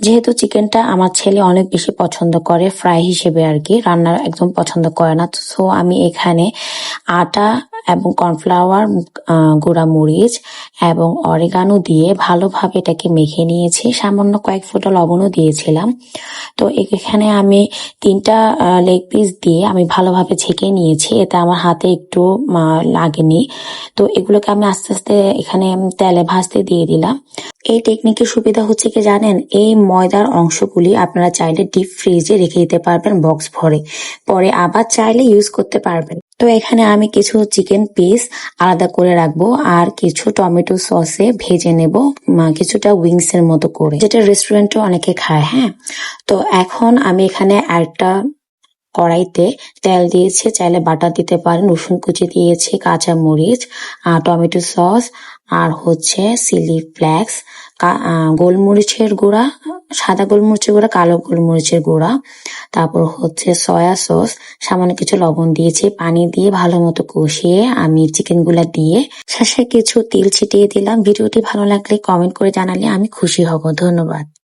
যেহেতু চিকেনটা আমার ছেলে অনেক বেশি পছন্দ করে ফ্রাই হিসেবে আর কি, রান্নার একদম পছন্দ করে না, সো আমি এখানে আটা এবং কর্নফ্লাওয়ার, গুঁড়া মরিচ এবং অরিগানো দিয়ে ভালোভাবে এটাকে মেখে নিয়েছি। সামান্য কয়েক ফোঁটা লবণও দিয়েছিলাম। তো এখানে আমি 3টা লেগ পিস দিয়ে আমি ভালোভাবে ছেঁকে নিয়েছি, এতে আমার হাতে একটু লাগেনি। তো এগুলোকে আমি আস্তে আস্তে এখানে তেলে ভাজতে দিয়ে দিলাম। এই টেকনিকের সুবিধা হচ্ছে কি জানেন, এই ময়দার অংশগুলি আপনারা চাইলে ডিপ ফ্রিজে রেখে দিতে পারবেন বক্স ভরে, পরে আবার চাইলে ইউজ করতে পারবেন। তো এখানে আমি কিছু চিকেন পিস আলাদা করে রাখবো আর কিছু টমেটো সসে ভেজে নেব, কিছুটা উইংস এর মতো করে, যেটা রেস্টুরেন্টে অনেকে খায়। হ্যাঁ, তো এখন আমি এখানে একটা কড়াইতে তেল দিয়েছি, চাইলে বাটার দিতে পারেন, রসুন কুচি দিয়েছি, কাঁচা মরিচ, টমেটো সস, আর হচ্ছে চিলি ফ্লেক্স, গোলমরিচের গুঁড়া, সাদা গোলমরিচের গুঁড়া, কালো গোলমরিচের গুঁড়া, তারপর হচ্ছে সয়া সস, সামান্য কিছু লবণ দিয়েছি। পানি দিয়ে ভালো মতো কষিয়ে আমি চিকেন গুলা দিয়ে শেষে কিছু তেল ছিটিয়ে দিলাম। ভিডিওটি ভালো লাগলে কমেন্ট করে জানালে আমি খুশি হব। ধন্যবাদ।